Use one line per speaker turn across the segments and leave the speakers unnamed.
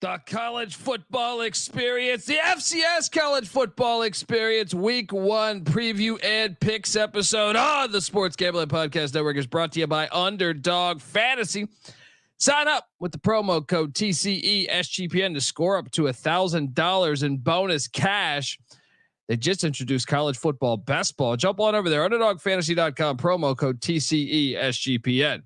The college football experience, the FCS college football experience, week 1 preview and picks episode on the Sports Gambling Podcast Network is brought to you by Underdog Fantasy. Sign up with the promo code TCESGPN to score up to $1,000 in bonus cash. They just introduced college football best ball. Jump on over there, underdogfantasy.com, promo code TCESGPN.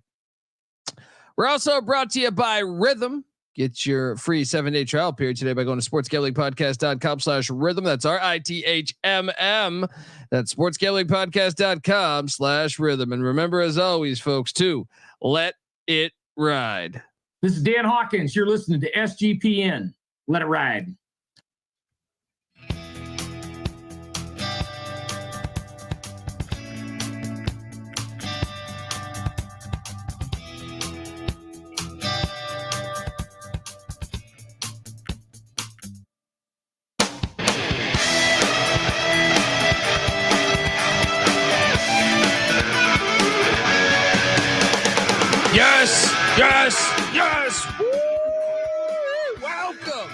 We're also brought to you by Rhythm. Get your free 7-day trial period today by going to sportsgamblingpodcast.com/rhythm. That's RITHMM. That's sportsgamblingpodcast.com/rhythm. And remember, as always, folks, to let it ride.
This is Dan Hawkins. You're listening to SGPN. Let it ride.
Yes. Woo! Welcome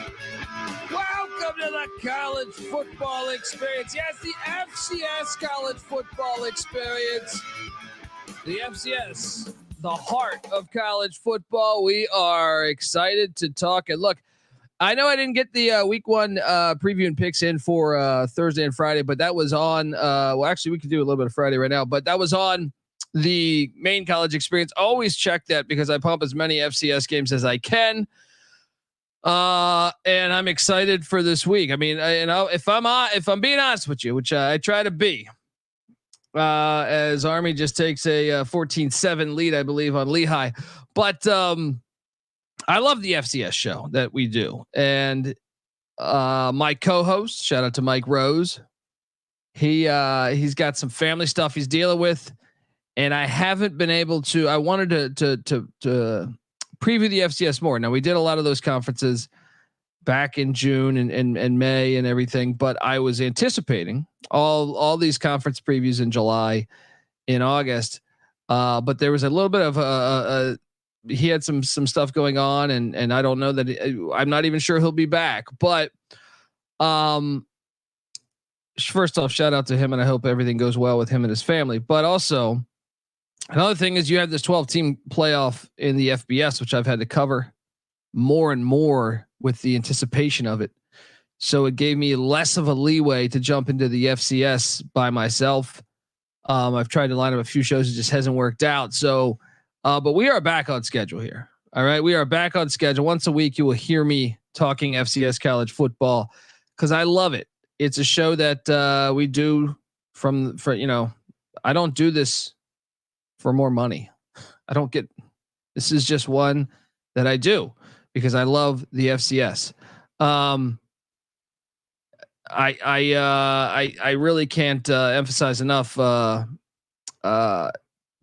to the college football experience. Yes, the FCS college football experience. The FCS, the heart of college football. We are excited to talk. And look, I know I didn't get the week 1 preview and picks in for Thursday and Friday, but that was on. Well, actually, we could do a little bit of Friday right now, but that was on the main college experience. Always check that because I pump as many FCS games as I can. And I'm excited for this week. I mean, if I'm being honest with you, which I try to be, as Army just takes a 14-7 lead, I believe, on Lehigh, but I love the FCS show that we do. And my co-host, shout out to Mike Rose. He's got some family stuff he's dealing with. And I haven't been able to. I wanted to preview the FCS more. Now we did a lot of those conferences back in June and May and everything, but I was anticipating all these conference previews in July, in August. But there was a little bit of he had some stuff going on, and I don't know that I'm not even sure he'll be back. But first off, shout out to him, and I hope everything goes well with him and his family. But also, another thing is you have this 12-team playoff in the FBS, which I've had to cover more and more with the anticipation of it. So it gave me less of a leeway to jump into the FCS by myself. I've tried to line up a few shows. It just hasn't worked out. So, but we are back on schedule here. All right. We are back on schedule. Once a week, you will hear me talking FCS college football because I love it. It's a show that we do I don't do this for more money. This is just one that I do because I love the FCS. I really can't emphasize enough to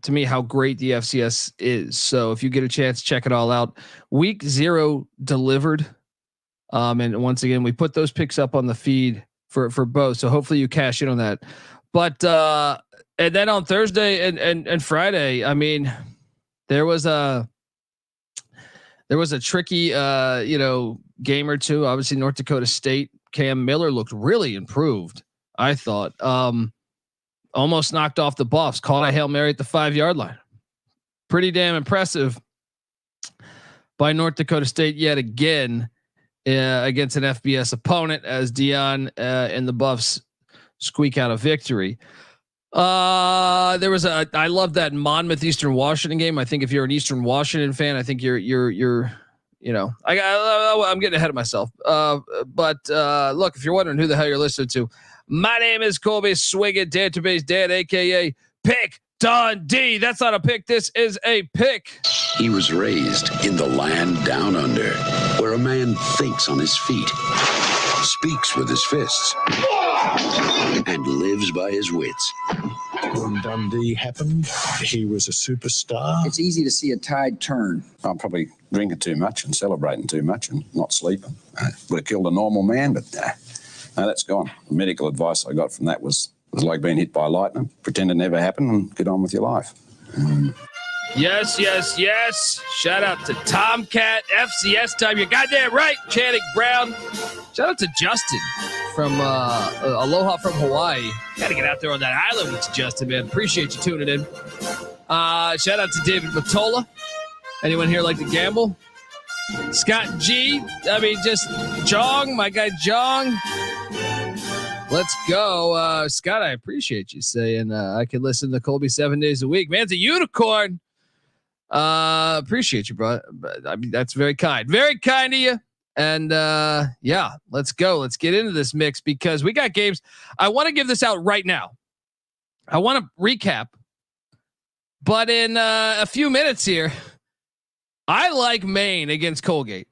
me how great the FCS is. So if you get a chance, check it all out. Week 0 delivered. And once again, we put those picks up on the feed for both. So hopefully you cash in on that. But and then on Thursday and Friday, I mean, there was a tricky game or two. Obviously, North Dakota State, Cam Miller looked really improved. I thought almost knocked off the Buffs, caught a Hail Mary at the 5-yard line. Pretty damn impressive by North Dakota State yet again against an FBS opponent as Dion and the Buffs squeak out a victory. I love that Monmouth Eastern Washington game. I think if you're an Eastern Washington fan, I think I'm getting ahead of myself. But look, if you're wondering who the hell you're listening to, my name is Colby Swiggett, Database Dad, aka Pick Dundee. That's not a pick. This is a pick.
He was raised in the land down under, where a man thinks on his feet, speaks with his fists, and lives by his wits.
When Dundee happened, he was a superstar.
It's easy to see a tide turn.
I'm probably drinking too much and celebrating too much and not sleeping. Would have killed a normal man, but no, that's gone. The medical advice I got from that was like being hit by lightning. Pretend it never happened and get on with your life.
Yes, yes, yes. Shout out to Tomcat, FCS time. You're goddamn right, Channing Brown. Shout out to Justin from Aloha from Hawaii. Got to get out there on that island with you, Justin, man. Appreciate you tuning in. Shout out to David Matola. Anyone here like to gamble? Scott G. I mean, just Jong, my guy Jong. Let's go. Scott, I appreciate you saying I can listen to Colby 7 days a week. Man's a unicorn. Appreciate you, bro. I mean, that's very kind. Very kind of you. And yeah, let's go. Let's get into this mix because we got games. I want to give this out right now. I want to recap. But in a few minutes here, I like Maine against Colgate.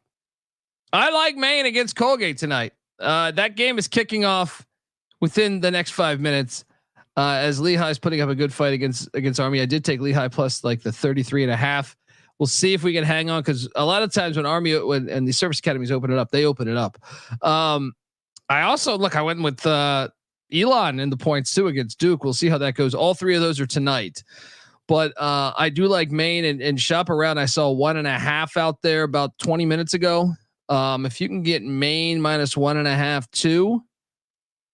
I like Maine against Colgate tonight. That game is kicking off within the next 5 minutes. As Lehigh's putting up a good fight against Army. I did take Lehigh plus like the 33.5. We'll see if we can hang on. Cause a lot of times when Army and the service academies open it up, they open it up. I also I went with Elon in the points too against Duke. We'll see how that goes. All three of those are tonight, but I do like Maine and shop around. I saw 1.5 out there about 20 minutes ago. If you can get Maine minus 1.5 too.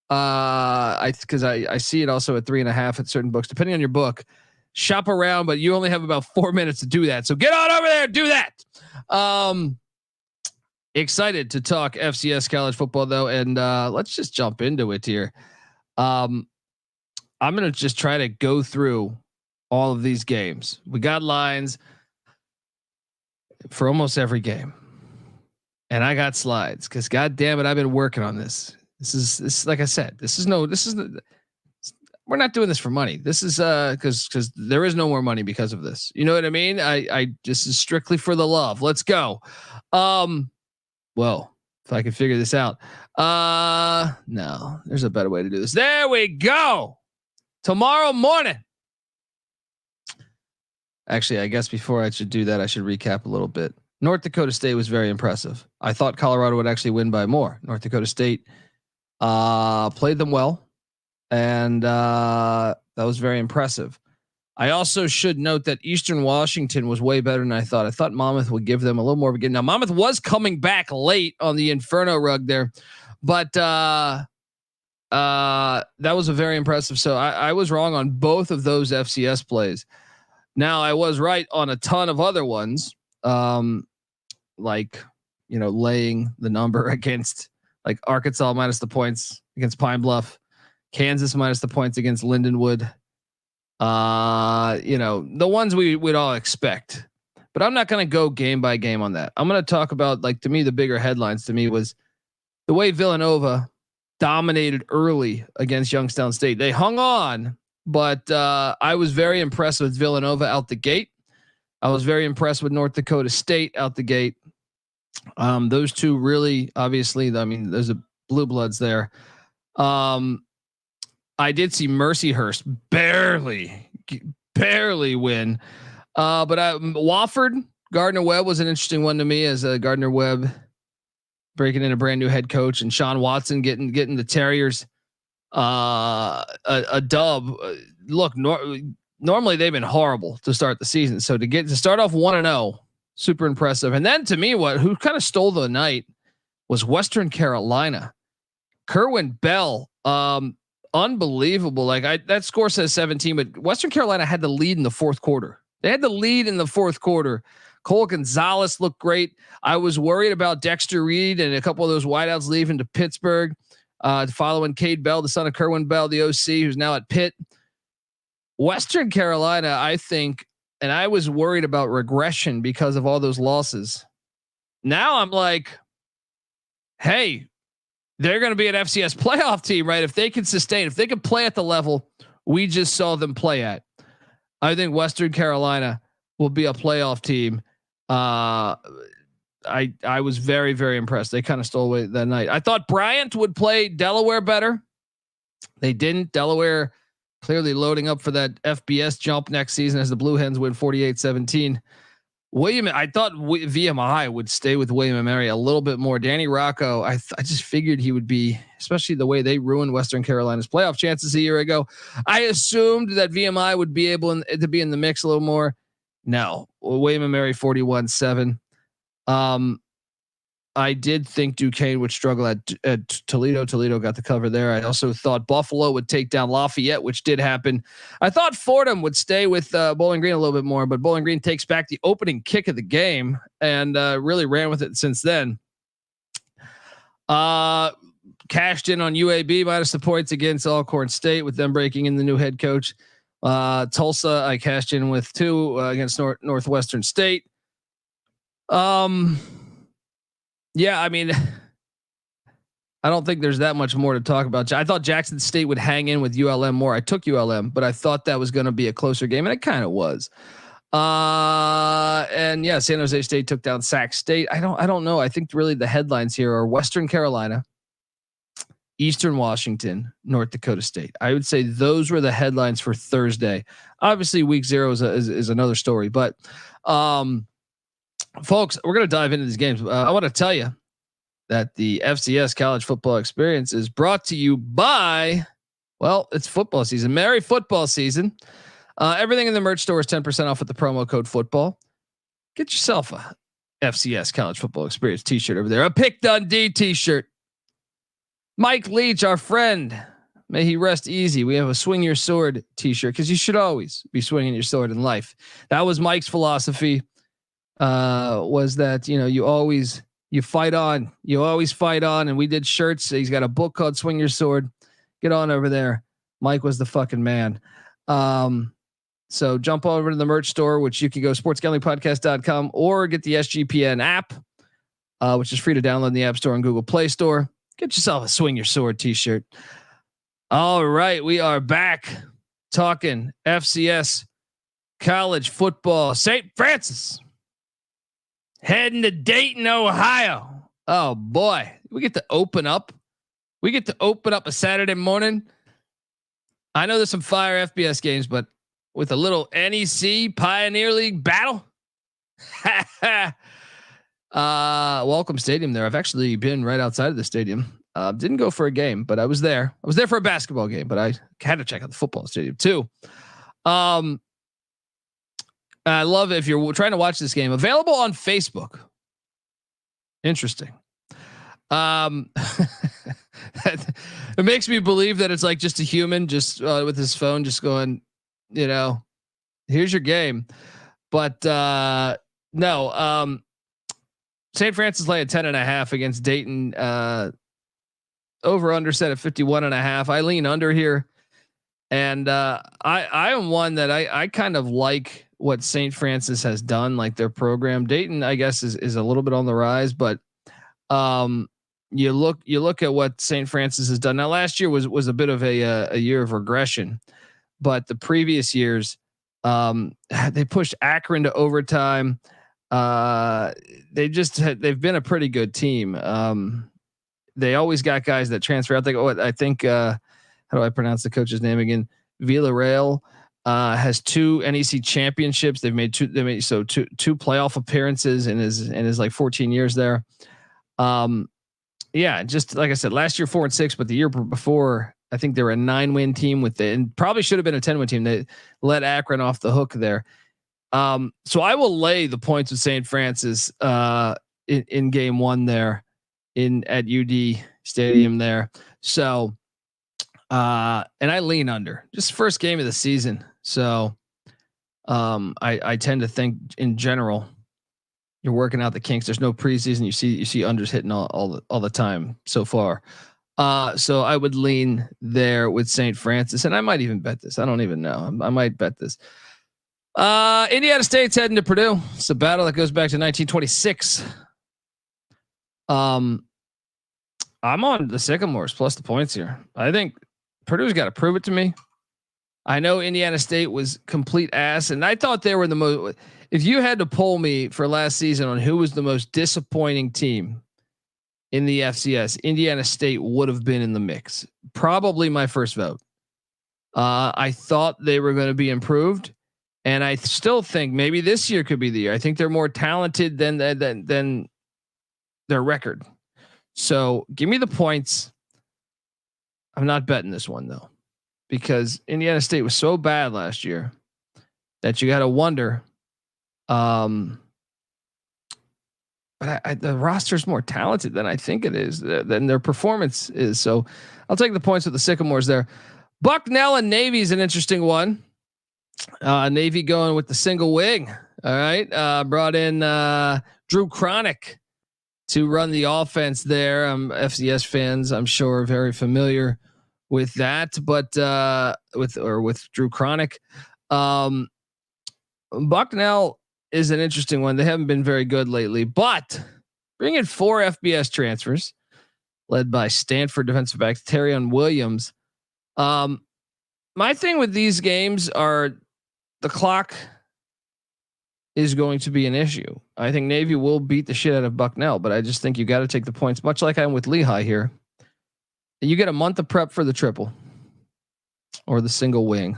Because I see it also at 3.5 at certain books, depending on your book. Shop around, but you only have about 4 minutes to do that. So get on over there, do that. Excited to talk FCS college football though, and let's just jump into it here. I'm gonna just try to go through all of these games. We got lines for almost every game, and I got slides because God damn it, I've been working on this. This is like I said. We're not doing this for money. This is because there is no more money because of this. You know what I mean? I this is strictly for the love. Let's go. Well, if I can figure this out. No, there's a better way to do this. There we go. Tomorrow morning. Actually, I guess before I should do that, I should recap a little bit. North Dakota State was very impressive. I thought Colorado would actually win by more. North Dakota State played them well, and that was very impressive. I also should note that Eastern Washington was way better than I thought. I thought Monmouth would give them a little more of a game. Now Monmouth was coming back late on the Inferno rug there, but that was a very impressive. So I was wrong on both of those FCS plays. Now I was right on a ton of other ones, like laying the number against. Like Arkansas minus the points against Pine Bluff, Kansas minus the points against Lindenwood. The ones we would all expect, but I'm not going to go game by game on that. I'm going to talk about to me, the bigger headlines to me was the way Villanova dominated early against Youngstown State. They hung on, but I was very impressed with Villanova out the gate. I was very impressed with North Dakota State out the gate. Those two really, obviously, I mean, there's a blue bloods there. I did see Mercyhurst barely win. But Wofford, Gardner Webb was an interesting one to me as a Gardner Webb breaking in a brand new head coach and Sean Watson getting the Terriers a dub. Look, normally they've been horrible to start the season. So to start off 1-0, super impressive. And then to me, who kind of stole the night was Western Carolina. Kerwin Bell, unbelievable. That score says 17, but Western Carolina had the lead in the fourth quarter. They had the lead in the fourth quarter. Cole Gonzalez looked great. I was worried about Dexter Reed and a couple of those wideouts leaving to Pittsburgh, following Cade Bell, the son of Kerwin Bell, the OC, who's now at Pitt. Western Carolina, I think, and I was worried about regression because of all those losses. Now I'm like, hey, they're going to be an FCS playoff team, right? If they can sustain, if they can play at the level we just saw them play at, I think Western Carolina will be a playoff team. I was very, very impressed. They kind of stole away that night. I thought Bryant would play Delaware better. They didn't. Delaware clearly loading up for that FBS jump next season as the Blue Hens win 48-17. I thought VMI would stay with William & Mary a little bit more. Danny Rocco, I just figured he would be, especially the way they ruined Western Carolina's playoff chances a year ago. I assumed that VMI would be able to be in the mix a little more. No, William and Mary 41-7. I did think Duquesne would struggle at Toledo. Toledo got the cover there. I also thought Buffalo would take down Lafayette, which did happen. I thought Fordham would stay with Bowling Green a little bit more, but Bowling Green takes back the opening kick of the game and really ran with it since then. Cashed in on UAB minus the points against Alcorn State with them breaking in the new head coach. Tulsa, I cashed in with 2 against Northwestern State. Yeah, I mean, I don't think there's that much more to talk about. I thought Jackson State would hang in with ULM more. I took ULM, but I thought that was going to be a closer game, and it kind of was. And yeah, San Jose State took down Sac State. I don't know. I think really the headlines here are Western Carolina, Eastern Washington, North Dakota State. I would say those were the headlines for Thursday. Obviously, week 0 is another story, but folks, we're going to dive into these games. I want to tell you that the FCS college football experience is brought to you by, well, it's football season. Merry football season. Everything in the merch store is 10% off with the promo code football. Get yourself a FCS college football experience t-shirt over there. A Pick Dundee t-shirt. Mike Leach, our friend, may he rest easy. We have a Swing Your Sword t-shirt because you should always be swinging your sword in life. That was Mike's philosophy. Was that, you always fight on, and we did shirts. He's got a book called Swing Your Sword. Get on over there. Mike was the fucking man. So jump over to the merch store, which you can go sportsgamblingpodcast.com or get the SGPN app, which is free to download in the App Store and Google Play Store. Get yourself a Swing Your Sword t-shirt. All right. We are back talking FCS college football. St. Francis heading to Dayton, Ohio. Oh boy, we get to open up. We get to open up a Saturday morning. I know there's some fire FBS games, but with a little NEC Pioneer League battle. Welcome Stadium there. I've actually been right outside of the stadium. Didn't go for a game, but I was there. I was there for a basketball game, but I had to check out the football stadium too. I love it if you're trying to watch this game. Available on Facebook. Interesting. It makes me believe that it's like just a human, just with his phone, just going, here's your game. But no. St. Francis lay at 10.5 against Dayton. Over under set at 51.5. I lean under here, and I am one that I kind of like what St. Francis has done, like their program. Dayton, I guess, is a little bit on the rise, but you look at what St. Francis has done. Now, last year was a bit of a year of regression, but the previous years, they pushed Akron to overtime. They've been a pretty good team. They always got guys that transfer out. I think how do I pronounce the coach's name again? Villarreal has 2 NEC championships. They made two playoff appearances in his like 14 years there. Yeah, just like I said, last year 4-6, but the year before I think they were a 9-win team and probably should have been a 10-win team. They let Akron off the hook there. So I will lay the points with St. Francis in game 1 there at UD Stadium there. So and I lean under, just first game of the season. So I tend to think in general you're working out the kinks. There's no preseason. You see unders hitting all the time so far. So I would lean there with St. Francis, and I might even bet this. I don't even know. I might bet this. Indiana State's heading to Purdue. It's a battle that goes back to 1926. I'm on the Sycamores plus the points here. I think Purdue's got to prove it to me. I know Indiana State was complete ass, and I thought they were the most. If you had to poll me for last season on who was the most disappointing team in the FCS, Indiana State would have been in the mix. Probably my first vote. I thought they were going to be improved, and I still think maybe this year could be the year. I think they're more talented than their record. So give me the points. I'm not betting this one though, because Indiana State was so bad last year that you got to wonder But the roster's more talented than I think it is, than their performance is. So I'll take the points with the Sycamores there. Bucknell and Navy is an interesting one. Navy going with the single wing. All right. Brought in Drew Cronick to run the offense there. FCS fans, I'm sure, are very familiar with that, but with Drew Cronick. Bucknell is an interesting one. They haven't been very good lately, but bring in 4 FBS transfers led by Stanford defensive back Terrion Williams. My thing with these games are the clock is going to be an issue. I think Navy will beat the shit out of Bucknell, but I just think you got to take the points, much like I'm with Lehigh here. You get a month of prep for the triple or the single wing.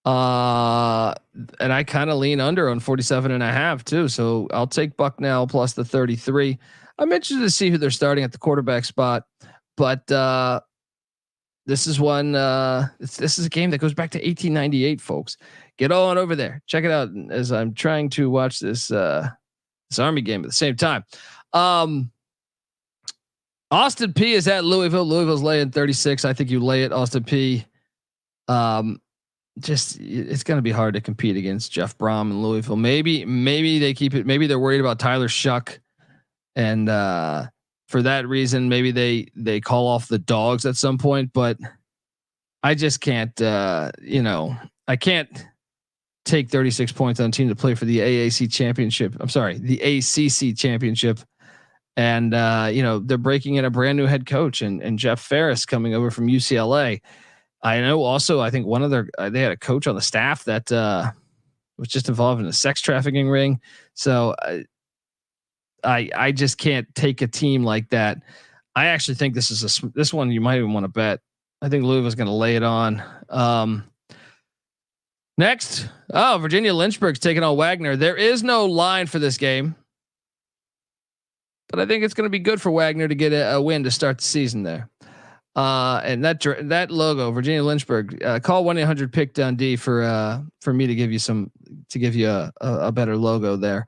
And I kind of lean under on 47.5 too. So I'll take Bucknell plus the 33. I'm interested to see who they're starting at the quarterback spot, but this is one. This is a game that goes back to 1898, folks. Get on over there, check it out. As I'm trying to watch this Army game at the same time. Austin P is at Louisville. Louisville's laying 36. I think you lay it, Austin P. Just it's going to be hard to compete against Jeff Brom and Louisville. Maybe they keep it. Maybe they're worried about Tyler Shuck, and for that reason, maybe they call off the dogs at some point. But I just can't. I can't take 36 points on a team to play for the AAC championship. I'm sorry, the ACC championship. And they're breaking in a brand new head coach and Jeff Ferris coming over from UCLA. I know also, I think one of they had a coach on the staff that was just involved in a sex trafficking ring. So I just can't take a team like that. I actually think this one you might even want to bet. I think Louisville's going to lay it on. Next, Virginia Lynchburg's taking on Wagner. There is no line for this game, but I think it's going to be good for Wagner to get a win to start the season there. And that logo, Virginia Lynchburg, call 1-800-PICK-DUNDEE for me to give you a better logo there.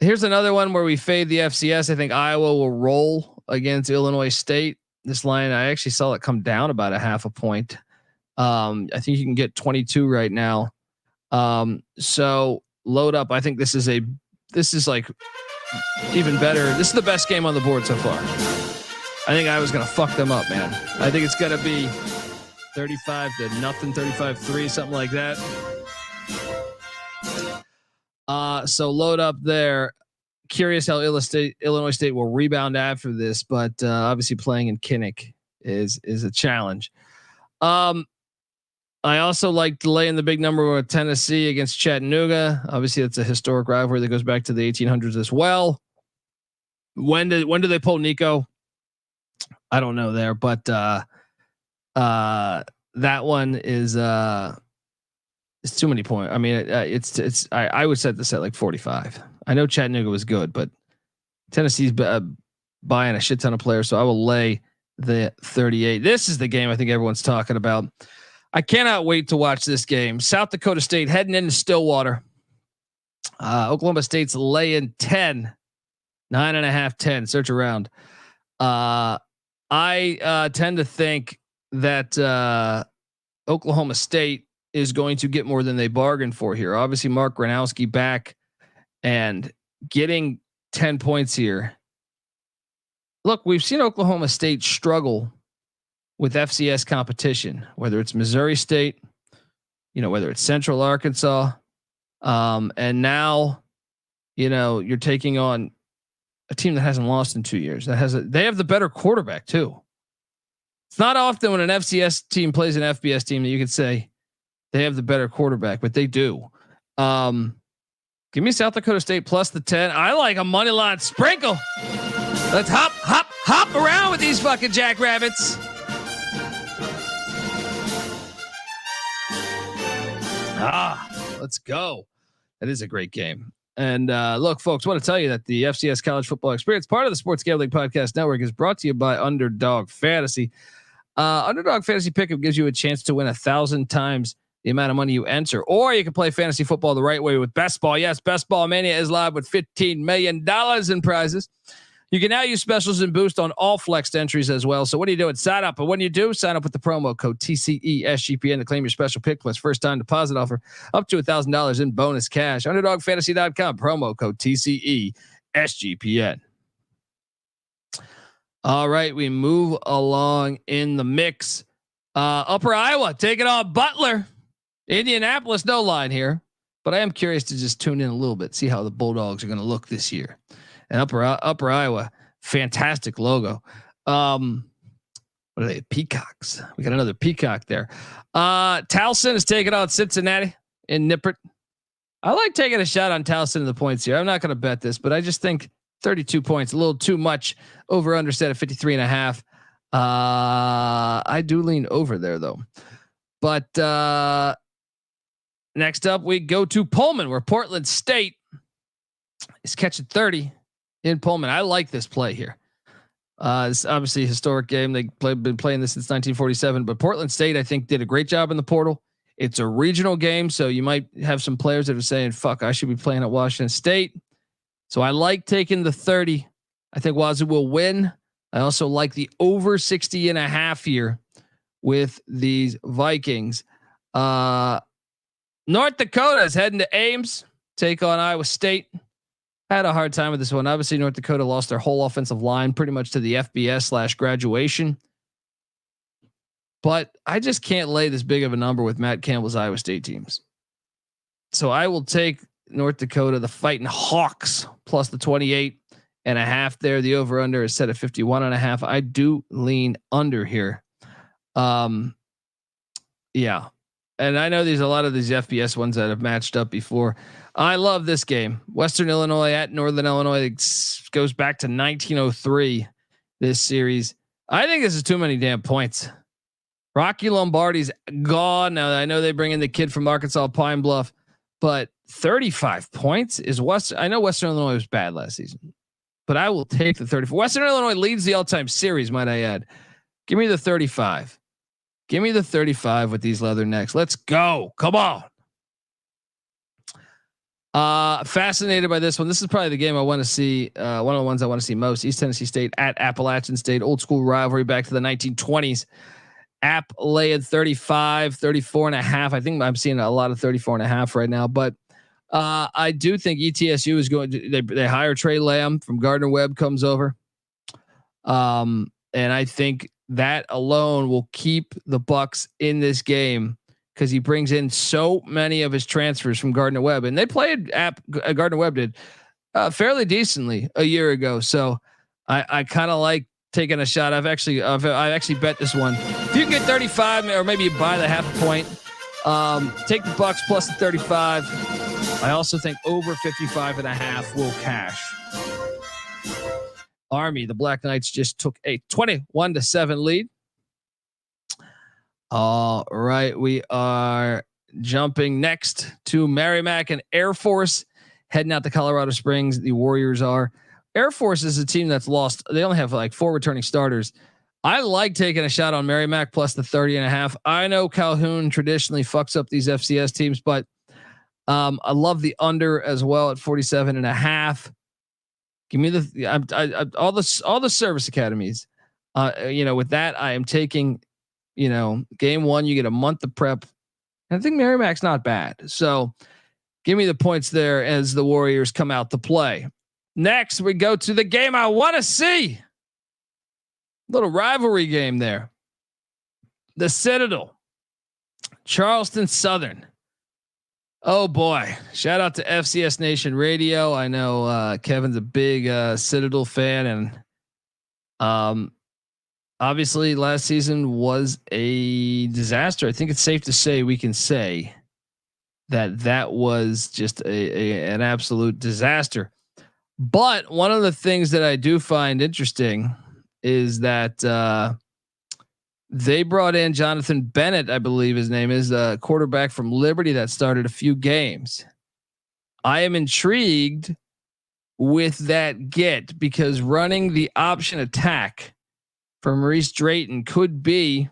Here's another one where we fade the FCS. I think Iowa will roll against Illinois State. This line, I actually saw it come down about 0.5 point. I think you can get 22 right now. So load up. I think this is like even better. This is the best game on the board so far. I think I was going to fuck them up, man. I think it's going to be 35-0, 35-3, something like that. So load up there. Curious how Illinois State will rebound after this, but obviously playing in Kinnick is a challenge. I also like to lay in the big number with Tennessee against Chattanooga. Obviously, it's a historic rivalry that goes back to the 1800s as well. When do they pull Nico? I don't know there, but that one is too many points. I mean, I would set this at like 45. I know Chattanooga was good, but Tennessee's buying a shit ton of players, so I will lay the 38. This is the game I think everyone's talking about. I cannot wait to watch this game. South Dakota State heading into Stillwater. Oklahoma State's laying 10, 9.5, 10. Search around. I tend to think that Oklahoma State is going to get more than they bargained for here. Obviously, Mark Gronowski back and getting 10 points here. Look, we've seen Oklahoma State struggle with FCS competition, whether it's Missouri State, whether it's Central Arkansas, and now, you're taking on a team that hasn't lost in 2 years. They have the better quarterback too. It's not often when an FCS team plays an FBS team that you could say they have the better quarterback, but they do. Give me South Dakota State plus the 10. I like a money line sprinkle. Let's hop around with these fucking jackrabbits. Let's go. That is a great game. And look, folks, I want to tell you that the FCS College Football Experience, part of the Sports Gambling Podcast Network, is brought to you by Underdog Fantasy. Underdog Fantasy Pickup gives you a chance to win 1,000 times the amount of money you enter. Or you can play fantasy football the right way with Best Ball. Yes, Best Ball Mania is live with $15 million in prizes. You can now use specials and boost on all flexed entries as well. So what do you do? It's sign up. And when you do, sign up with the promo code TCESGPN to claim your special pick plus first time deposit offer up to $1,000 in bonus cash. UnderdogFantasy.com, promo code TCESGPN. All right, we move along in the mix. Upper Iowa taking on Butler. Indianapolis, no line here, but I am curious to just tune in a little bit, see how the Bulldogs are going to look this year. And Upper Iowa, fantastic logo. What are they? Peacocks. We got another peacock there. Towson is taking on Cincinnati in Nippert. I like taking a shot on Towson in the points here. I'm not going to bet this, but I just think 32 points, a little too much. Over under set at 53.5. I do lean over there though. But next up, we go to Pullman, where Portland State is catching 30 in Pullman. I like this play here. It's obviously a historic game. Been playing this since 1947, but Portland State, I think, did a great job in the portal. It's a regional game, so you might have some players that are saying, fuck, I should be playing at Washington State. So I like taking the 30. I think Wazoo will win. I also like the over 60.5 here with these Vikings. North Dakota is heading to Ames, take on Iowa State. Had a hard time with this one. Obviously, North Dakota lost their whole offensive line pretty much to the FBS/graduation. But I just can't lay this big of a number with Matt Campbell's Iowa State teams. So I will take North Dakota, the Fighting Hawks, plus the 28.5 there. The over under is set at 51.5. I do lean under here. Yeah. And I know there's a lot of these FBS ones that have matched up before. I love this game. Western Illinois at Northern Illinois. It goes back to 1903. This series. I think this is too many damn points. Rocky Lombardi's gone now. I know they bring in the kid from Arkansas Pine Bluff, but 35 points is Western. I know Western Illinois was bad last season, but I will take the 34. Western Illinois leads the all-time series, might I add. Give me the 35. Give me the 35 with these Leathernecks. Let's go. Come on. Fascinated by this one. This is probably the game I want to see. One of the ones I want to see most. East Tennessee State at Appalachian State. Old school rivalry back to the 1920s. App laying 34.5. I think I'm seeing a lot of 34.5 right now, but I do think ETSU is going to, they hire Trey Lamb from Gardner Webb, comes over. And I think that alone will keep the Bucks in this game because he brings in so many of his transfers from Gardner Webb, and they played Gardner Webb did fairly decently a year ago. So I kind of like taking a shot. I've actually bet this one. If you can get 35, or maybe you buy the half a point, take the Bucks plus the 35. I also think over 55.5 will cash. Army, the Black Knights just took a 21-7 lead. All right, we are jumping next to Merrimack and Air Force, heading out to Colorado Springs. The Warriors are. Air Force is a team that's lost. They only have like 4 returning starters. I like taking a shot on Merrimack plus the 30.5. I know Calhoun traditionally fucks up these FCS teams, but I love the under as well at 47.5. Give me the all the service academies. With that, I am taking, game one, you get a month of prep. And I think Merrimack's not bad. So give me the points there as the Warriors come out to play. Next, we go to the game I want to see. Little rivalry game there. The Citadel, Charleston Southern. Oh boy. Shout out to FCS Nation Radio. I know Kevin's a big Citadel fan, and obviously last season was a disaster. I think it's safe to say we can say that was just an absolute disaster. But one of the things that I do find interesting is that they brought in Jonathan Bennett, I believe his name is, a quarterback from Liberty that started a few games. I am intrigued with that get because running the option attack for Maurice Drayton could be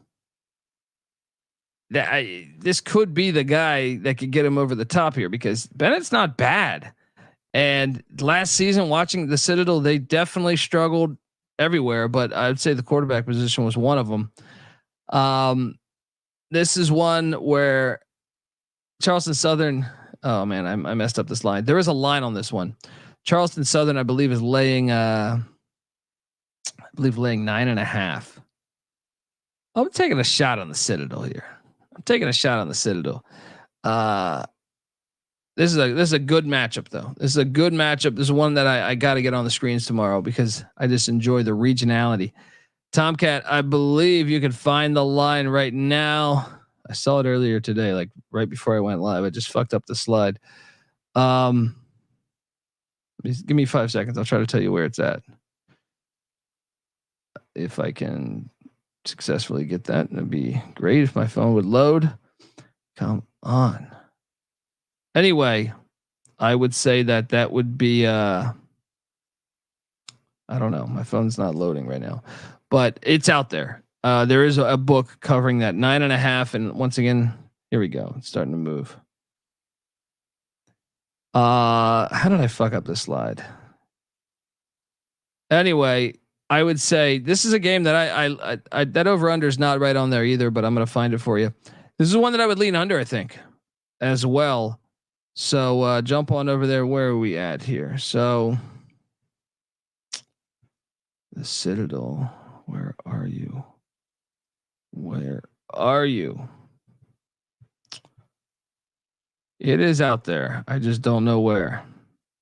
this could be the guy that could get him over the top here because Bennett's not bad. And last season, watching the Citadel, they definitely struggled everywhere, but I'd say the quarterback position was one of them. This is one where Charleston Southern. Oh man, I messed up this line. There is a line on this one. Charleston Southern, I believe, is laying. I believe laying 9.5. I'm taking a shot on the Citadel here. I'm taking a shot on the Citadel. This is a good matchup though. This is a good matchup. This is one that I got to get on the screens tomorrow because I just enjoy the regionality. Tomcat, I believe you can find the line right now. I saw it earlier today, like right before I went live. I just fucked up the slide. Give me 5 seconds. I'll try to tell you where it's at. If I can successfully get that, it'd be great if my phone would load. Come on. Anyway, I would say that would be, I don't know. My phone's not loading right now, but it's out there. There is a book covering that 9.5. And once again, here we go. It's starting to move. How did I fuck up this slide? Anyway, I would say this is a game that I that over under is not right on there either, but I'm going to find it for you. This is one that I would lean under, I think, as well. So jump on over there. Where are we at here? So the Citadel, where are you? Where are you? It is out there. I just don't know where.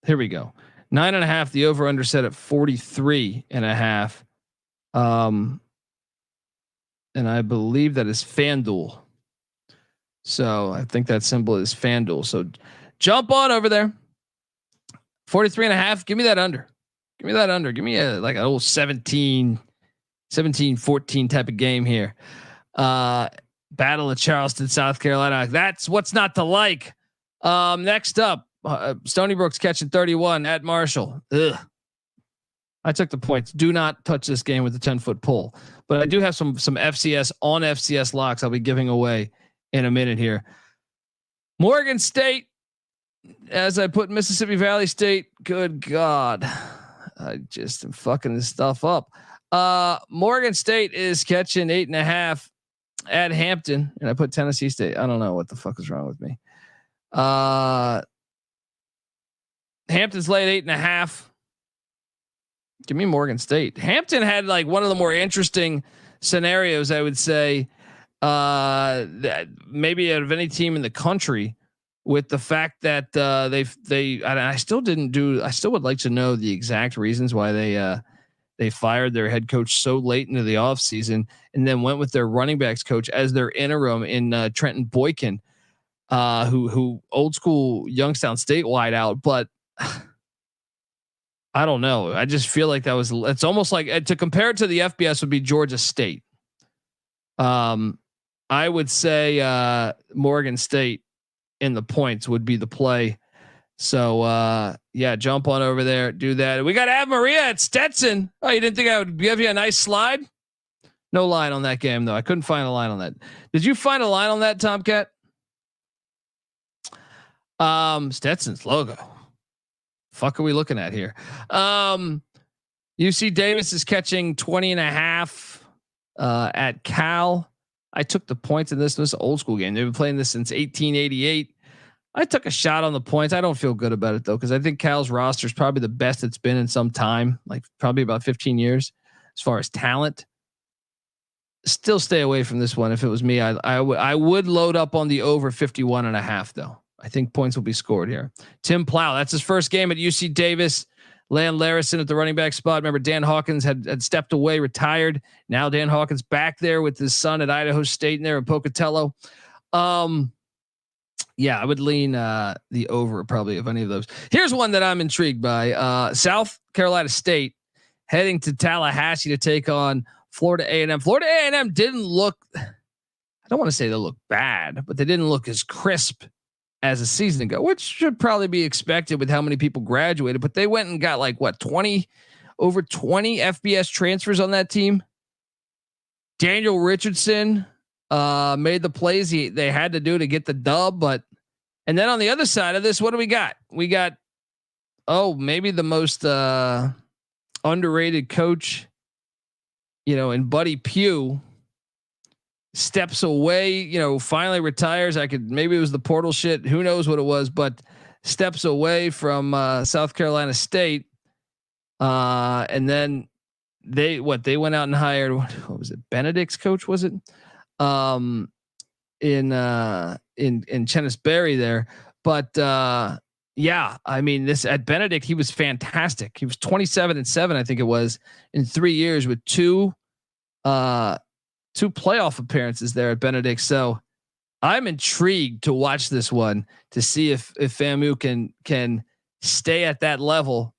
Here we go. 9.5. The over under set at 43.5. And I believe that is FanDuel. So I think that symbol is FanDuel. So jump on over there. 43.5. Give me that under. Give me that under. Give me like an old 17-14 type of game here. Battle of Charleston, South Carolina. That's what's not to like. Next up, Stony Brook's catching 31 at Marshall. Ugh. I took the points. Do not touch this game with the 10-foot pole. But I do have some FCS on FCS locks I'll be giving away in a minute here. Morgan State, as I put Mississippi Valley State. Good God, I just am fucking this stuff up. Morgan State is catching 8.5 at Hampton, and I put Tennessee State. I don't know what the fuck is wrong with me. Hampton's laid 8.5. Give me Morgan State. Hampton had like one of the more interesting scenarios, I would say, that maybe out of any team in the country, with the fact that I still would like to know the exact reasons why they fired their head coach so late into the offseason and then went with their running backs coach as their interim in Trenton Boykin, who old school Youngstown State wide out, but I don't know. I just feel like it's almost like, to compare it to the FBS would be Georgia State. I would say Morgan State in the points would be the play. So yeah, jump on over there, do that. We got Ave Maria at Stetson. Oh, you didn't think I would give you a nice slide? No line on that game though. I couldn't find a line on that. Did you find a line on that, Tomcat? Stetson's logo. Fuck are we looking at here? UC Davis is catching 20.5 at Cal. I took the points in this old school game. They've been playing this since 1888. I took a shot on the points. I don't feel good about it though, because I think Cal's roster is probably the best it's been in some time, like probably about 15 years as far as talent. Still stay away from this one. If it was me, I would load up on the over 51.5 though. I think points will be scored here. Tim Plow, that's his first game at UC Davis. Land Larison at the running back spot. Remember, Dan Hawkins had stepped away, retired. Now Dan Hawkins back there with his son at Idaho State in there in Pocatello. Yeah, I would lean the over probably of any of those. Here's one that I'm intrigued by. South Carolina State heading to Tallahassee to take on Florida A&M. Florida A&M didn't look, I don't want to say they look bad, but they didn't look as crisp as a season ago, which should probably be expected with how many people graduated, but they went and got like what, over 20 FBS transfers on that team. Daniel Richardson made the plays they had to do to get the dub. But and then on the other side of this, what do we got? We got maybe the most underrated coach, in Buddy Pugh. Steps away, finally retires. Maybe it was the portal shit. Who knows what it was, but steps away from South Carolina State. And then they went out and hired, what was it? Benedict's coach, was it? In Chennis Berry there. But yeah, I mean, this at Benedict, he was fantastic. He was 27-7, I think it was, in 3 years with two playoff appearances there at Benedict. So I'm intrigued to watch this one to see if FAMU can stay at that level.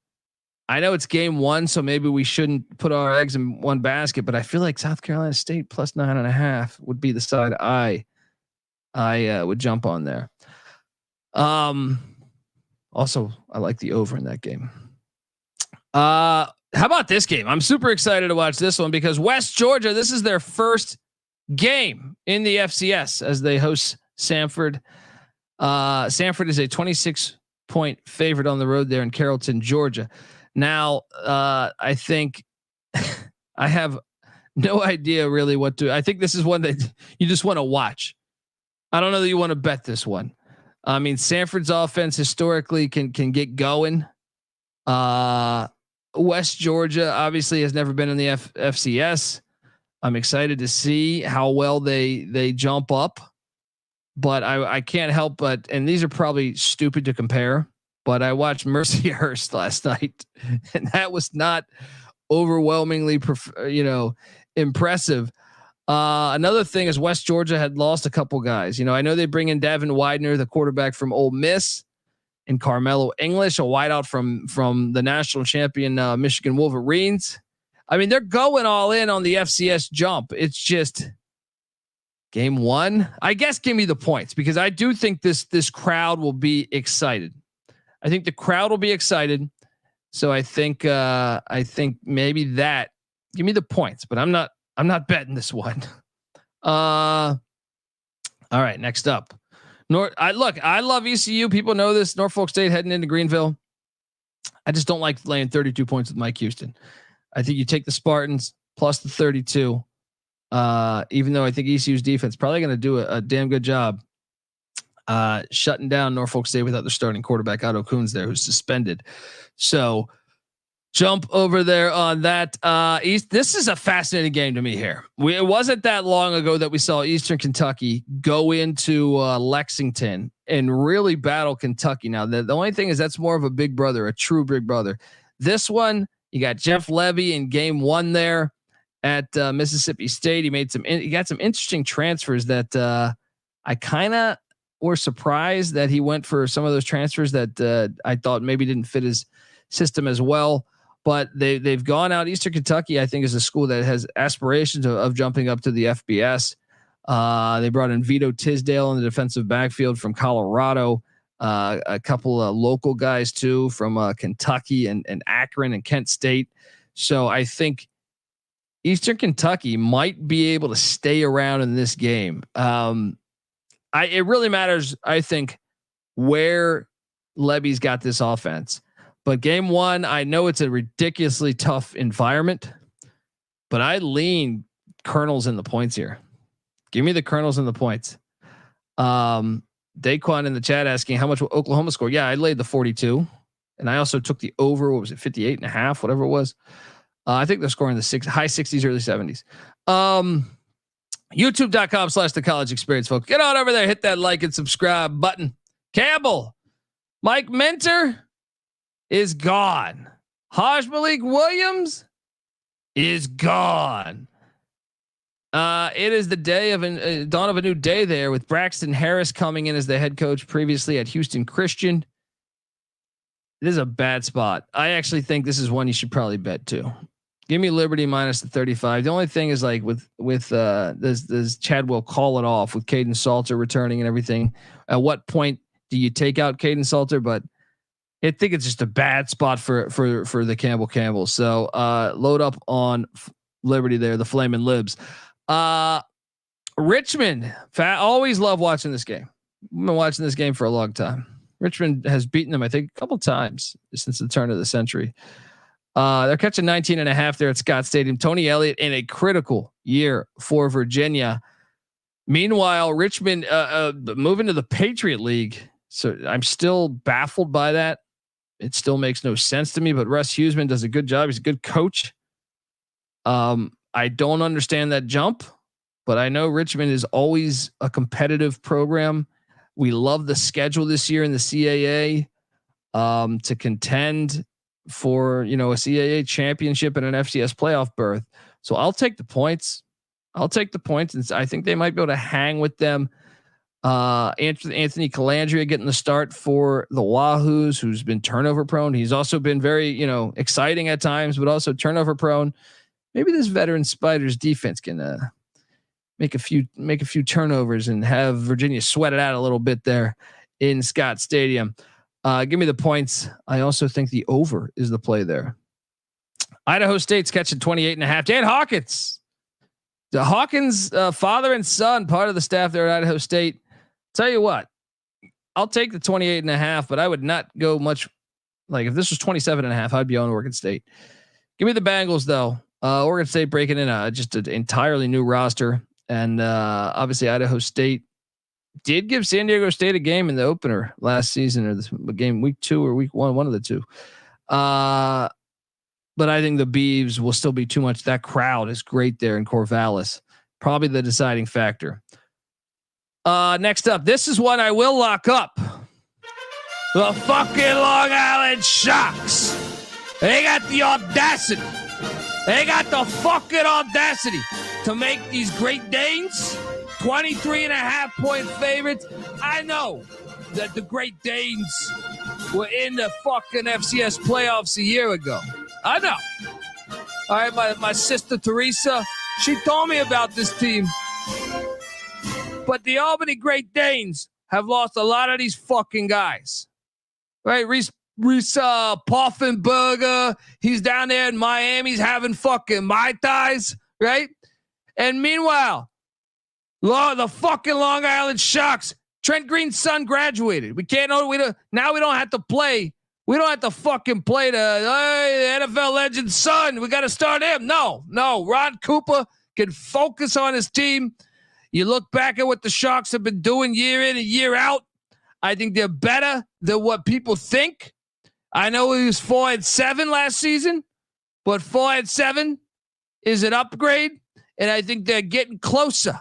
I know it's game one, so maybe we shouldn't put our eggs in one basket, but I feel like South Carolina State plus 9.5 would be the side I would jump on there. Also I like the over in that game. How about this game? I'm super excited to watch this one because West Georgia, this is their first game in the FCS as they host Samford. Samford is a 26-point favorite on the road there in Carrollton, Georgia. Now, I think I have no idea really what to. I think this is one that you just want to watch. I don't know that you want to bet this one. I mean, Samford's offense historically can get going. West Georgia obviously has never been in the FCS. I'm excited to see how well they jump up, but I can't help but, and these are probably stupid to compare, but I watched Mercyhurst last night and that was not overwhelmingly, impressive. Another thing is West Georgia had lost a couple guys. I know they bring in Davin Widener, the quarterback from Ole Miss, and Carmelo English, a wideout from the national champion Michigan Wolverines. I mean, they're going all in on the FCS jump. It's just game one. I guess give me the points because I do think this crowd will be excited. I think the crowd will be excited. So I think maybe that. Give me the points, but I'm not betting this one. All right, next up. I love ECU. People know this. Norfolk State heading into Greenville. I just don't like laying 32 points with Mike Houston. I think you take the Spartans plus the 32. Even though I think ECU's defense probably going to do a damn good job shutting down Norfolk State without their starting quarterback Otto Kuhns there, who's suspended. So jump over there on that. This is a fascinating game to me here. It wasn't that long ago that we saw Eastern Kentucky go into Lexington and really battle Kentucky. Now, the only thing is that's more of a big brother, a true big brother. This one, you got Jeff Levy in game one there at Mississippi State. He got some interesting transfers that I kind of were surprised that he went for some of those transfers that I thought maybe didn't fit his system as well. But they've gone out. Eastern Kentucky, I think, is a school that has aspirations of jumping up to the FBS. They brought in Vito Tisdale in the defensive backfield from Colorado. A couple of local guys too from Kentucky and Akron and Kent State. So I think Eastern Kentucky might be able to stay around in this game. It really matters, I think, where Levy's got this offense. But game one, I know it's a ridiculously tough environment, but I lean Colonels in the points here. Give me the Colonels in the points. Daquan in the chat asking how much will Oklahoma score? Yeah, I laid the 42 and I also took the over. What was it? 58.5, whatever it was. I think they're scoring the high 60s, early 70s. YouTube.com/the college experience, folks. Get on over there. Hit that like and subscribe button. Campbell, Mike Minter is gone. Haj Malik Williams is gone. It is the day of dawn of a new day there with Braxton Harris coming in as the head coach previously at Houston Christian. This is a bad spot. I actually think this is one you should probably bet too. Give me Liberty minus the 35. The only thing is like with does Chad will call it off with Caden Salter returning and everything. At what point do you take out Caden Salter? But I think it's just a bad spot for the Campbell. So load up on Liberty there, the Flamin' Libs. Richmond. Always love watching this game. I've been watching this game for a long time. Richmond has beaten them, I think, a couple times since the turn of the century. They're catching 19.5 there at Scott Stadium. Tony Elliott in a critical year for Virginia. Meanwhile, Richmond moving to the Patriot League. So I'm still baffled by that. It still makes no sense to me, but Russ Huseman does a good job. He's a good coach. I don't understand that jump, but I know Richmond is always a competitive program. We love the schedule this year in the CAA to contend for, a CAA championship and an FCS playoff berth. So I'll take the points. And I think they might be able to hang with them. Anthony Calandria getting the start for the Wahoos, who's been turnover prone. He's also been very, exciting at times, but also turnover prone. Maybe this veteran Spiders defense can make a few turnovers and have Virginia sweat it out a little bit there in Scott Stadium. Give me the points. I also think the over is the play there. Idaho State's catching 28.5. Dan Hawkins, the Hawkins father and son, part of the staff there at Idaho State. Tell you what, I'll take the 28.5, but I would not go much. Like if this was 27.5, I'd be on Oregon State. Give me the Bengals though. Oregon State breaking in just an entirely new roster. And obviously Idaho State did give San Diego State a game in the opener last season, or the game week 2 or week 1, one of the two. But I think the Beavs will still be too much. That crowd is great there in Corvallis. Probably the deciding factor. Next up, this is one I will lock up. The fucking Long Island Sharks. They got the audacity. They got the fucking audacity to make these Great Danes 23.5 point favorites. I know that the Great Danes were in the fucking FCS playoffs a year ago. I know. All right, my sister Teresa, she told me about this team. But the Albany Great Danes have lost a lot of these fucking guys. Right? Reese Poffenberger, he's down there in Miami, he's having fucking Mai Tais, right? And meanwhile, the fucking Long Island Sharks, Trent Green's son graduated. Now we don't have to play. We don't have to fucking play the NFL legend son. We got to start him. No. Ron Cooper can focus on his team. You look back at what the Sharks have been doing year in and year out. I think they're better than what people think. I know he was 4-7 last season, but 4-7 is an upgrade, and I think they're getting closer.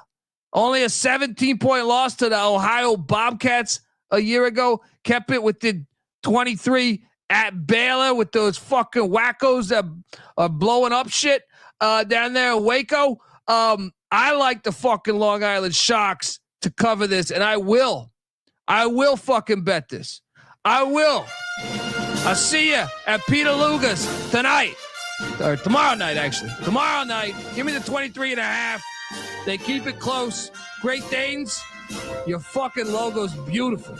Only a 17-point loss to the Ohio Bobcats a year ago kept it within 23 at Baylor with those fucking wackos that are blowing up shit down there in Waco. I like the fucking Long Island Sharks to cover this, and I will fucking bet this. I will. I'll see you at Peter Luger's tonight. Or tomorrow night, actually. Tomorrow night. Give me the 23.5. They keep it close. Great Danes, your fucking logo's beautiful.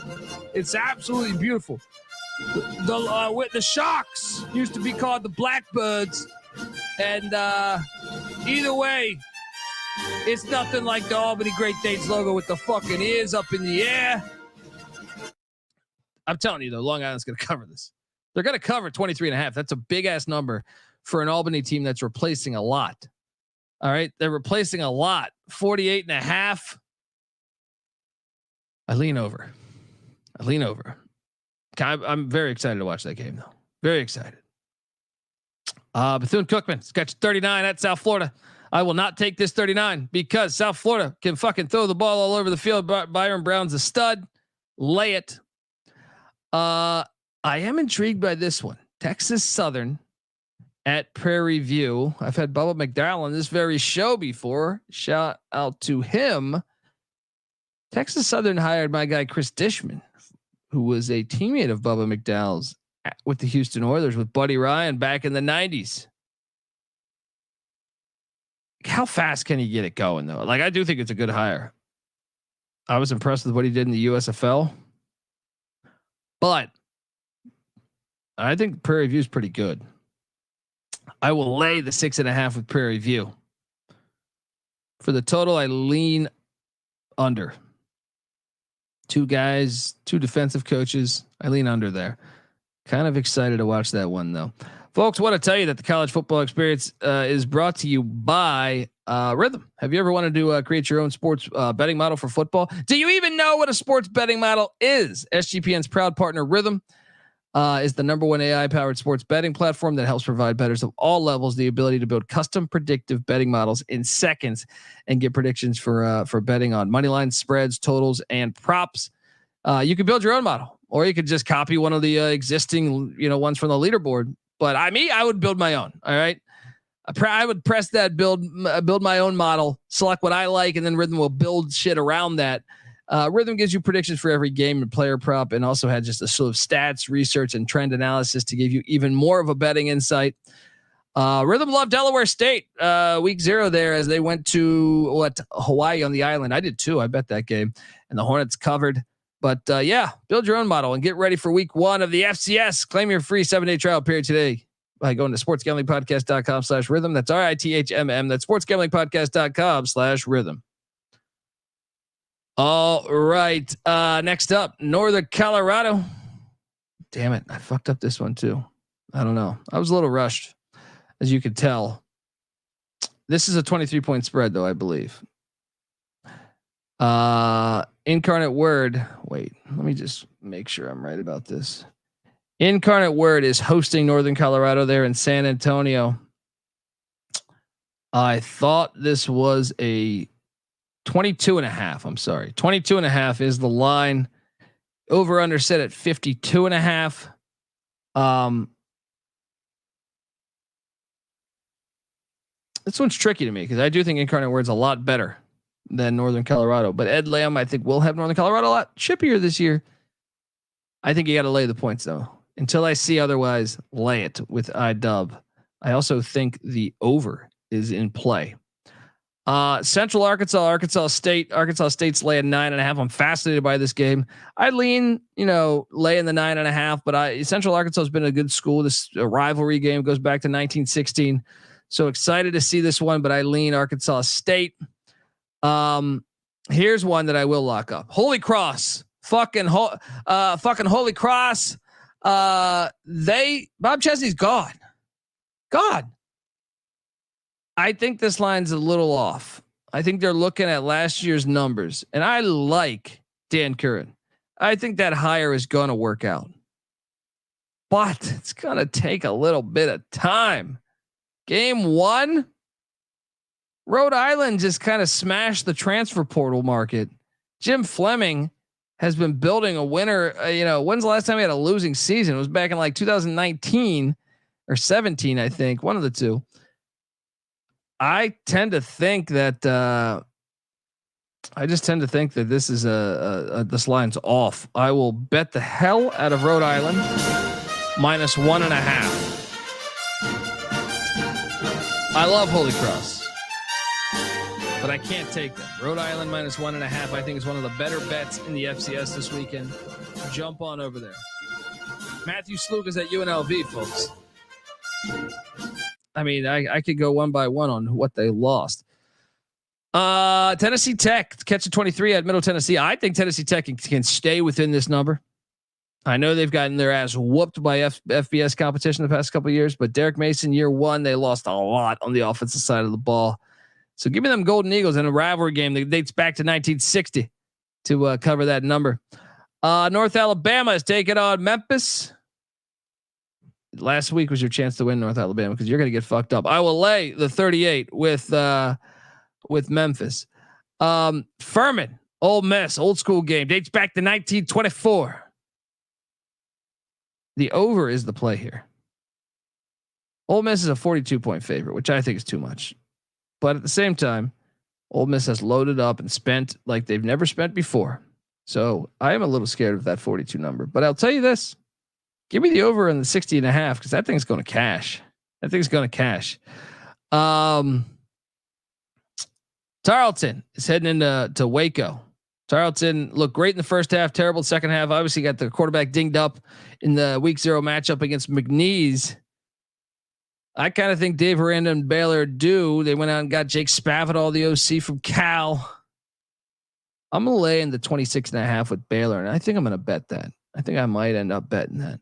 It's absolutely beautiful. The Sharks used to be called the Blackbirds. And either way, it's nothing like the Albany Great Danes logo with the fucking ears up in the air. I'm telling you, though, Long Island's going to cover this. They're going to cover 23.5. That's a big ass number for an Albany team that's replacing a lot. All right. They're replacing a lot. 48.5. I lean over. I'm very excited to watch that game, though. Very excited. Bethune-Cookman's got 39 at South Florida. I will not take this 39 because South Florida can fucking throw the ball all over the field. Byron Brown's a stud. Lay it. I am intrigued by this one. Texas Southern at Prairie View. I've had Bubba McDowell on this very show before. Shout out to him. Texas Southern hired my guy Chris Dishman, who was a teammate of Bubba McDowell's with the Houston Oilers with Buddy Ryan back in the 90s. How fast can he get it going though? Like, I do think it's a good hire. I was impressed with what he did in the USFL, but I think Prairie View is pretty good. I will lay the 6.5 with Prairie View. For the total, I lean under. Two guys, two defensive coaches. I lean under there. Kind of excited to watch that one though. Folks, want to tell you that the college football experience is brought to you by Rhythm. Have you ever wanted to create your own sports betting model for football? Do you even know what a sports betting model is? SGPN's proud partner Rhythm is the #1 AI-powered sports betting platform that helps provide bettors of all levels the ability to build custom predictive betting models in seconds and get predictions for betting on money lines, spreads, totals, and props. You can build your own model, or you could just copy one of the existing ones from the leaderboard. But I would build my own. All right. I would press that build my own model, select what I like, and then Rhythm will build shit around that. Rhythm gives you predictions for every game and player prop, and also had just a sort of stats, research, and trend analysis to give you even more of a betting insight. Rhythm loved Delaware State week 0 there as they went to Hawaii on the island. I did too. I bet that game, and the Hornets covered. But yeah, build your own model and get ready for week 1 of the FCS. Claim your free 7-day trial period today by going to sportsgamblingpodcast.com/rhythm. That's RITHMM. That's sportsgamblingpodcast.com/rhythm. All right. Next up, Northern Colorado. Damn it. I fucked up this one too. I don't know. I was a little rushed, as you could tell. This is a 23-point spread though, I believe. Incarnate Word. Wait, let me just make sure I'm right about this. Incarnate Word is hosting Northern Colorado there in San Antonio. I thought this was a 22.5. I'm sorry. 22.5 is the line. Over under set at 52.5. This one's tricky to me because I do think Incarnate Word's a lot better than Northern Colorado, but Ed Lamb, I think, will have Northern Colorado a lot chippier this year. I think you got to lay the points though. Until I see otherwise, lay it with iDub. I also think the over is in play. Central Arkansas State. Arkansas State's laying 9.5. I'm fascinated by this game. I lean, laying the 9.5, but Central Arkansas has been a good school. This rivalry game goes back to 1916. So excited to see this one, but I lean Arkansas State. Here's one that I will lock up. Holy Cross, fucking Holy Cross. Bob Chesney's gone. I think this line's a little off. I think they're looking at last year's numbers, and I like Dan Curran. I think that hire is going to work out, but it's going to take a little bit of time. Game 1, Rhode Island just kind of smashed the transfer portal market. Jim Fleming has been building a winner. When's the last time he had a losing season? It was back in like 2019 or 17, I think, one of the two. I tend to think that this is this line's off. I will bet the hell out of Rhode Island -1.5. I love Holy Cross, but I can't take them. Rhode Island -1.5. I think is one of the better bets in the FCS this weekend. Jump on over there. Matthew Slug is at UNLV, folks. I mean, I could go one by one on what they lost. Tennessee Tech catch a 23 at Middle Tennessee. I think Tennessee Tech can stay within this number. I know they've gotten their ass whooped by FBS competition the past couple of years, but Derek Mason year 1, they lost a lot on the offensive side of the ball. So give me them Golden Eagles in a rivalry game that dates back to 1960 to cover that number. North Alabama is taking on Memphis. Last week was your chance to win North Alabama because you're going to get fucked up. I will lay the 38 with Memphis. Furman, Ole Miss, old school game, dates back to 1924. The over is the play here. Ole Miss is a 42-point favorite, which I think is too much. But at the same time, Ole Miss has loaded up and spent like they've never spent before. So I am a little scared of that 42 number. But I'll tell you this. Give me the over in the 60.5 because that thing's going to cash. Tarleton is heading into Waco. Tarleton looked great in the first half, terrible second half. Obviously got the quarterback dinged up in the week 0 matchup against McNeese. I kind of think Dave Aranda and Baylor do. They went out and got Jake Spavital, the OC from Cal. I'm gonna lay in the 26.5 with Baylor, and I think I'm gonna bet that. I think I might end up betting that.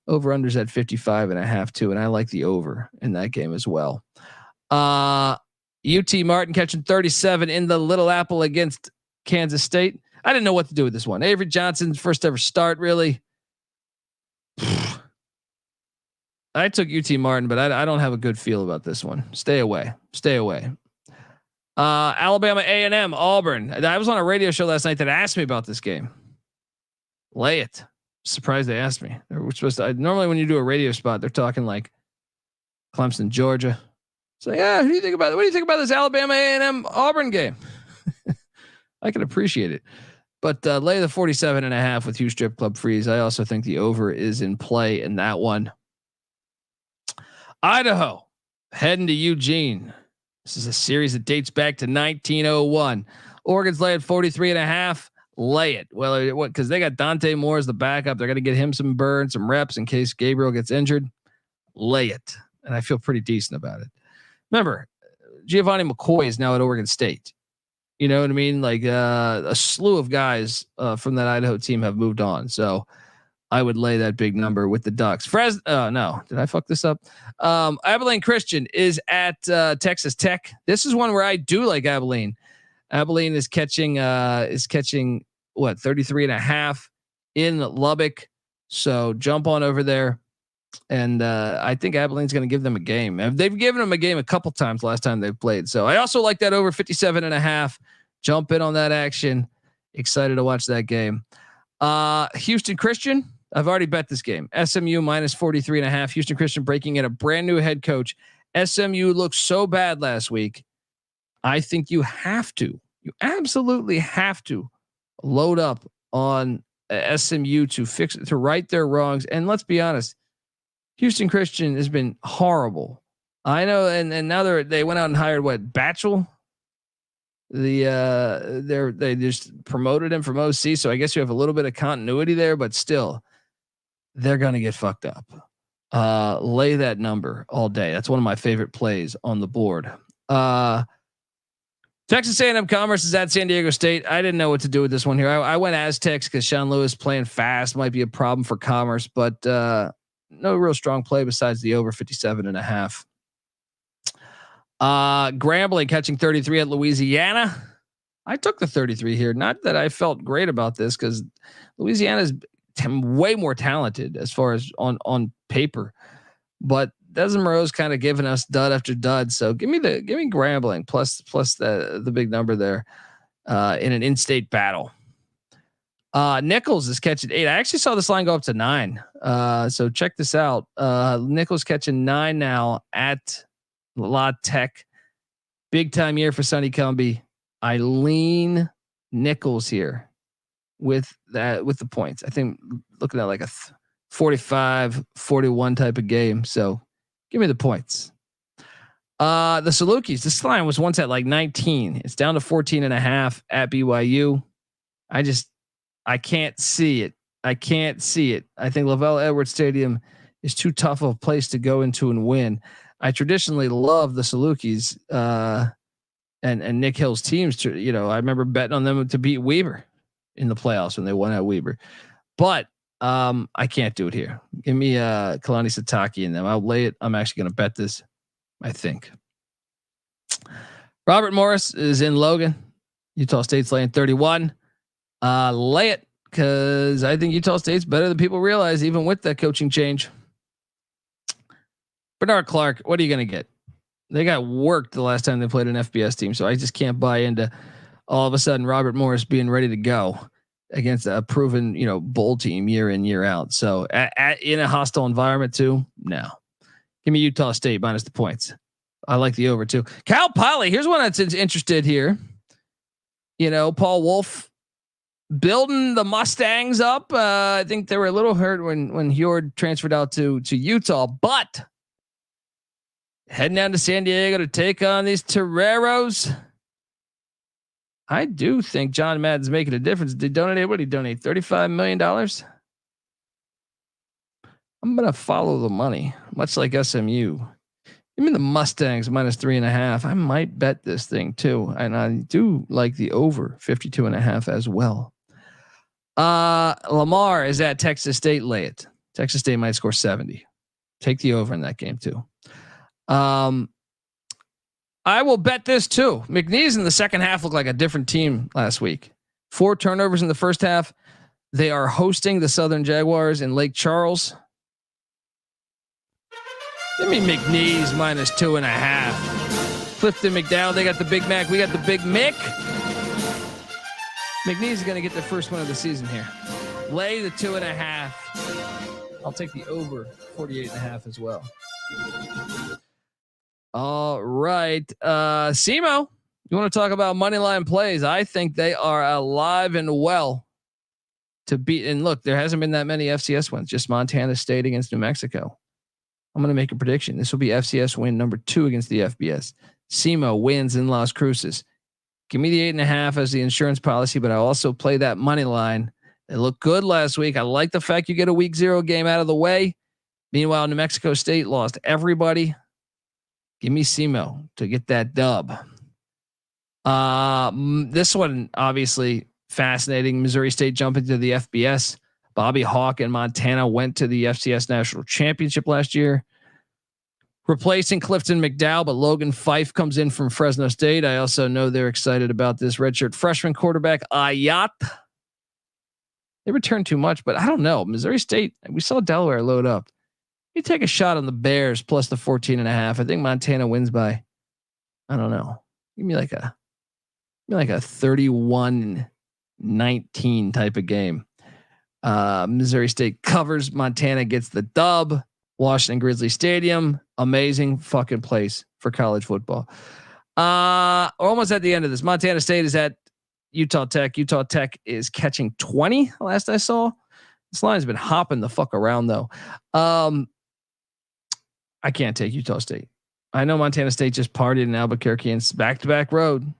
Over unders at 55.5 too, and I like the over in that game as well. UT Martin catching 37 in the Little Apple against Kansas State. I didn't know what to do with this one. Avery Johnson's first ever start, really. I took UT Martin, but I don't have a good feel about this one. Stay away. Stay away. Alabama A&M, Auburn. I was on a radio show last night that asked me about this game. Lay it. Surprised they asked me. We're supposed to. Normally, when you do a radio spot, they're talking like Clemson, Georgia. So yeah, who do you think about it? What do you think about this Alabama A&M Auburn game? I can appreciate it, but lay the 47.5 with Hugh Strip Club Freeze. I also think the over is in play in that one. Idaho heading to Eugene. This is a series that dates back to 1901. Oregon's lay at 43.5. Lay it. Well, what? Because they got Dante Moore as the backup. They're going to get him some burn, some reps in case Gabriel gets injured. Lay it, and I feel pretty decent about it. Remember, Giovanni McCoy is now at Oregon State. You know what I mean? Like a slew of guys from that Idaho team have moved on. So I would lay that big number with the Ducks. No, did I fuck this up? Abilene Christian is at Texas Tech. This is one where I do like Abilene. Abilene is catching what 33.5 in Lubbock. So jump on over there. And I think Abilene's going to give them a game. They've given them a game a couple times last time they've played. So I also like that over 57.5. Jump in on that action. Excited to watch that game. Houston Christian. I've already bet this game. SMU minus 43.5. Houston Christian breaking in a brand new head coach. SMU looked so bad last week. I think you absolutely have to load up on SMU to right their wrongs. And let's be honest, Houston Christian has been horrible. I know, and now they went out and hired Batchel. They just promoted him from OC, so I guess you have a little bit of continuity there, but still, they're gonna get fucked up. Lay that number all day. That's one of my favorite plays on the board. Texas A&M Commerce is at San Diego State. I didn't know what to do with this one here. I went Aztecs because Sean Lewis playing fast might be a problem for Commerce, but no real strong play besides the over 57.5. Grambling catching 33 at Louisiana. I took the 33 here. Not that I felt great about this because Louisiana is way more talented as far as on paper, but Desmond Moreau's kind of giving us dud after dud. So give me Grambling plus the big number there in an in-state battle. Nichols is catching 8. I actually saw this line go up to 9. So check this out. Nichols catching 9 now at La Tech. Big time year for Sonny Cumbie. I lean Nichols here with the points. I think looking at like a 45-41 type of game. So give me the points. The Salukis, this line was once at like 19. It's down to 14.5 at BYU. I can't see it. I think Lavelle Edwards Stadium is too tough of a place to go into and win. I traditionally love the Salukis and Nick Hill's teams. I remember betting on them to beat Weber in the playoffs when they won at Weber. But I can't do it here. Give me Kalani Sitake in them. I'll lay it. I'm actually going to bet this. I think. Robert Morris is in Logan. Utah State's laying 31. Lay it because I think Utah State's better than people realize, even with that coaching change. Bernard Clark, what are you going to get? They got worked the last time they played an FBS team, so I just can't buy into all of a sudden Robert Morris being ready to go against a proven, bowl team year in, year out. So in a hostile environment too, no. Give me Utah State minus the points. I like the over too. Cal Poly, here's one that's interested here. Paul Wolf building the Mustangs up. I think they were a little hurt when Hjord transferred out to Utah, but heading down to San Diego to take on these Toreros. I do think John Madden's making a difference. Did he donate? What did he donate? $35 million. I'm going to follow the money, much like SMU. Give me the Mustangs -3.5. I might bet this thing too. And I do like the over 52.5 as well. Lamar is at Texas State. Lay it. Texas State might score 70. Take the over in that game too. I will bet this too. McNeese in the second half looked like a different team last week. 4 turnovers in the first half. They are hosting the Southern Jaguars in Lake Charles. Give me McNeese -2.5. Clifton McDowell, they got the Big Mac. We got the Big Mick. McNeese is going to get the first one of the season here. Lay the 2.5. I'll take the over 48.5 as well. All right. Simo, you want to talk about money line plays? I think they are alive and well to beat. And look, there hasn't been that many FCS wins, just Montana State against New Mexico. I'm going to make a prediction. This will be FCS win number 2 against the FBS. Simo wins in Las Cruces. Give me the 8.5 as the insurance policy, but I also play that money line. They looked good last week. I like the fact you get a week 0 game out of the way. Meanwhile, New Mexico State lost everybody. Give me Simo to get that dub. This one, obviously fascinating. Missouri State jumping to the FBS. Bobby Hawk and Montana went to the FCS National Championship last year, replacing Clifton McDowell, but Logan Fife comes in from Fresno State. I also know they're excited about this redshirt freshman quarterback, Ayat. They returned too much, but I don't know. Missouri State, we saw Delaware load up. You take a shot on the Bears plus the 14.5. I think Montana wins by, I don't know. Give me like a 31-19 type of game. Missouri State covers. Montana gets the dub. Washington Grizzly Stadium, amazing fucking place for college football. Almost at the end of this. Montana State is at Utah Tech. Utah Tech is catching 20. Last I saw, this line's been hopping the fuck around though. I can't take Utah State. I know Montana State just partied in Albuquerque and back-to-back road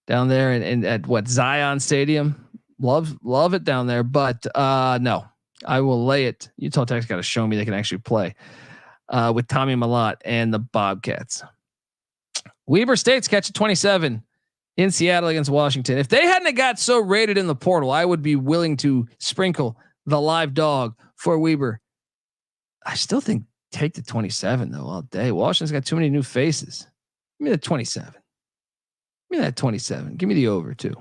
down there and at what Zion Stadium. Love it down there, but no. I will lay it. Utah Tech's got to show me they can actually play with Tommy Malott and the Bobcats. Weber State's catching 27 in Seattle against Washington. If they hadn't got so rated in the portal, I would be willing to sprinkle the live dog for Weber. I still think take the 27 though all day. Washington's got too many new faces. Give me the 27. Give me that 27. Give me the over too.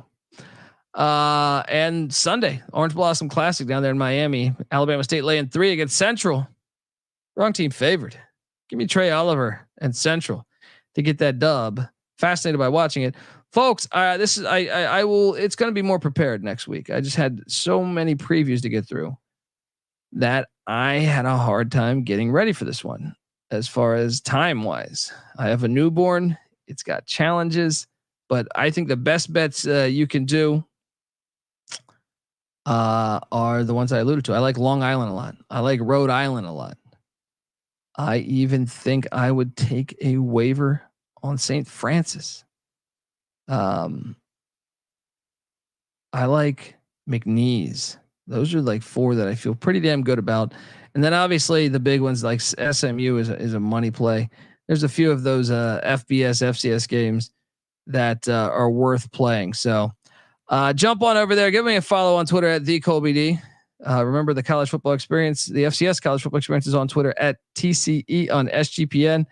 And Sunday, Orange Blossom Classic down there in Miami. Alabama State laying 3 against Central. Wrong team favored. Give me Trey Oliver and Central to get that dub. Fascinated by watching it, folks. This is I will. It's going to be more prepared next week. I just had so many previews to get through that I had a hard time getting ready for this one. As far as time wise, I have a newborn. It's got challenges, but I think the best bets you can do are the ones I alluded to. I like Long Island a lot. I like Rhode Island a lot. I even think I would take a waiver on St. Francis. I like McNeese. Those are like 4 that I feel pretty damn good about. And then obviously the big ones like SMU is a money play. There's a few of those FBS, FCS games that are worth playing. So jump on over there. Give me a follow on Twitter at @TheColbyD. Remember the college football experience, the FCS college football experience is on Twitter at TCE on SGPN.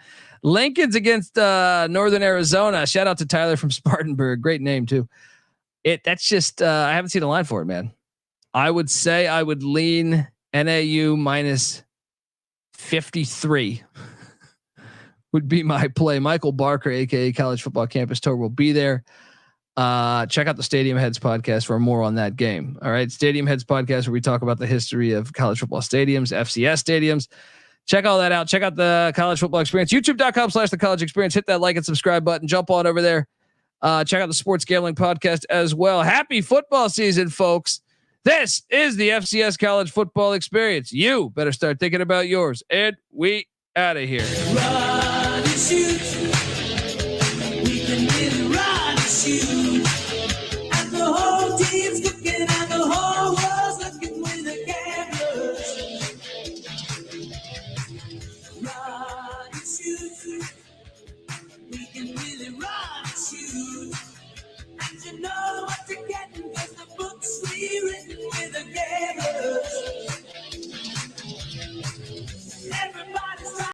Lincoln's against Northern Arizona. Shout out to Tyler from Spartanburg. Great name too. That's just I haven't seen a line for it, man. I would say I would lean NAU -53 would be my play. Michael Barker, aka College Football Campus Tour, will be there. Check out the Stadium Heads podcast for more on that game. All right. Stadium Heads podcast, where we talk about the history of college football stadiums, FCS stadiums. Check all that out. Check out the college football experience, youtube.com/the college experience. Hit that like and subscribe button. Jump on over there. Check out the sports gambling podcast as well. Happy football season, folks. This is the FCS college football experience. You better start thinking about yours. And we out of here.
Run and shoot. We can really run and shoot. And the whole team's looking and the whole world's looking with the cameras. Run and shoot.